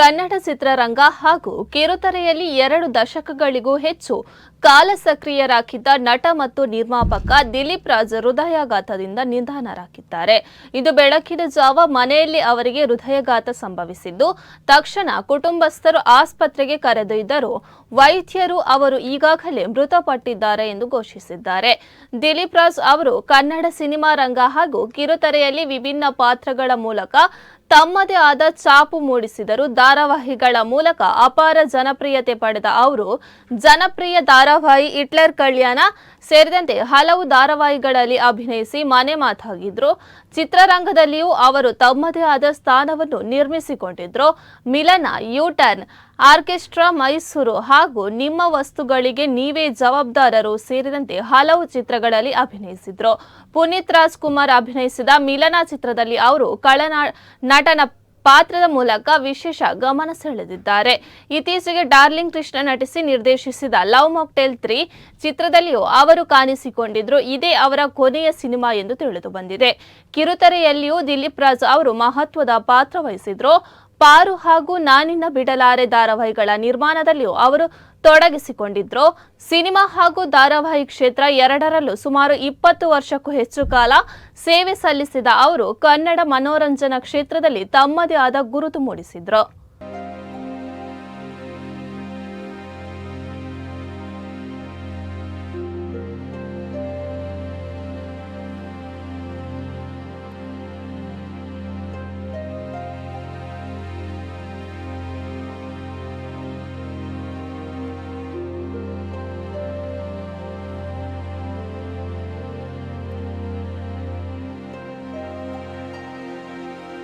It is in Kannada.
ಕನ್ನಡ ಚಿತ್ರರಂಗ ಹಾಗೂ ಕಿರುತೆರೆಯಲ್ಲಿ 2 ದಶಕಗಳಿಗೂ ಹೆಚ್ಚು ಕಾಲ ಸಕ್ರಿಯರಾಗಿದ್ದ ನಟ ಮತ್ತು ನಿರ್ಮಾಪಕ ದಿಲೀಪ್ ರಾಜ್ ಹೃದಯಾಘಾತದಿಂದ ನಿಧನರಾಗಿದ್ದಾರೆ. ಇದು ಬೆಳಗಿನ ಜಾವ ಮನೆಯಲ್ಲಿ ಅವರಿಗೆ ಹೃದಯಾಘಾತ ಸಂಭವಿಸಿದ್ದು, ತಕ್ಷಣ ಕುಟುಂಬಸ್ಥರು ಆಸ್ಪತ್ರೆಗೆ ಕರೆದೊಯ್ದರೂ ವೈದ್ಯರು ಅವರು ಈಗಾಗಲೇ ಮೃತಪಟ್ಟಿದ್ದಾರೆ ಎಂದು ಘೋಷಿಸಿದ್ದಾರೆ. ದಿಲೀಪ್ ರಾಜ್ ಅವರು ಕನ್ನಡ ಸಿನಿಮಾ ರಂಗ ಹಾಗೂ ಕಿರುತೆರೆಯಲ್ಲಿ ವಿಭಿನ್ನ ಪಾತ್ರಗಳ ಮೂಲಕ ತಮ್ಮದೇ ಆದ ಛಾಪು ಮೂಡಿಸಿದರು. ಧಾರಾವಾಹಿಗಳ ಮೂಲಕ ಅಪಾರ ಜನಪ್ರಿಯತೆ ಪಡೆದ ಅವರು ಜನಪ್ರಿಯ ಧಾರಾವಾಹಿ ಹಿಟ್ಲರ್ ಕಲ್ಯಾಣ ಸೇರಿದಂತೆ ಹಲವು ಧಾರಾವಾಹಿಗಳಲ್ಲಿ ಅಭಿನಯಿಸಿ ಮನೆ ಮಾತಾಗಿದ್ರು. ಚಿತ್ರರಂಗದಲ್ಲಿಯೂ ಅವರು ತಮ್ಮದೇ ಆದ ಸ್ಥಾನವನ್ನು ನಿರ್ಮಿಸಿಕೊಂಡಿದ್ರು. ಮಿಲನ, ಯು-ಟರ್ನ್, ಆರ್ಕೆಸ್ಟ್ರಾ ಮೈಸೂರು ಹಾಗೂ ನಿಮ್ಮ ವಸ್ತುಗಳಿಗೆ ನೀವೇ ಜವಾಬ್ದಾರರು ಸೇರಿದಂತೆ ಹಲವು ಚಿತ್ರಗಳಲ್ಲಿ ಅಭಿನಯಿಸಿದ್ರು. ಪುನೀತ್ ರಾಜ್ಕುಮಾರ್ ಅಭಿನಯಿಸಿದ ಮಿಲನ ಚಿತ್ರದಲ್ಲಿ ಅವರು ನಟನ ಪಾತ್ರದ ಮೂಲಕ ವಿಶೇಷ ಗಮನ ಸೆಳೆದಿದ್ದಾರೆ. ಇತ್ತೀಚೆಗೆ ಡಾರ್ಲಿಂಗ್ ಕೃಷ್ಣ ನಟಿಸಿ ನಿರ್ದೇಶಿಸಿದ ಲವ್ ಮಾಕ್ಟೇಲ್ 3 ಚಿತ್ರದಲ್ಲಿಯೂ ಅವರು ಕಾಣಿಸಿಕೊಂಡಿದ್ರು. ಇದೇ ಅವರ ಕೊನೆಯ ಸಿನಿಮಾ ಎಂದು ತಿಳಿದು ಬಂದಿದೆ. ಕಿರುತೆರೆಯಲ್ಲಿಯೂ ದಿಲೀಪ್ ರಾಜ್ ಅವರು ಮಹತ್ವದ ಪಾತ್ರ ವಹಿಸಿದ್ರು. ಪಾರು ಹಾಗೂ ನಾನಿನ್ನ ಬಿಡಲಾರೆ ಧಾರಾವಾಹಿಗಳ ನಿರ್ಮಾಣದಲ್ಲಿಯೂ ಅವರು ತೊಡಗಿಸಿಕೊಂಡಿದ್ರು. ಸಿನಿಮಾ ಹಾಗೂ ಧಾರಾವಾಹಿ ಕ್ಷೇತ್ರ ಎರಡರಲ್ಲೂ ಸುಮಾರು 20 ವರ್ಷಕ್ಕೂ ಹೆಚ್ಚು ಕಾಲ ಸೇವೆ ಸಲ್ಲಿಸಿದ ಅವರು ಕನ್ನಡ ಮನೋರಂಜನಾ ಕ್ಷೇತ್ರದಲ್ಲಿ ತಮ್ಮದೇ ಆದ ಗುರುತು ಮೂಡಿಸಿದ್ರು.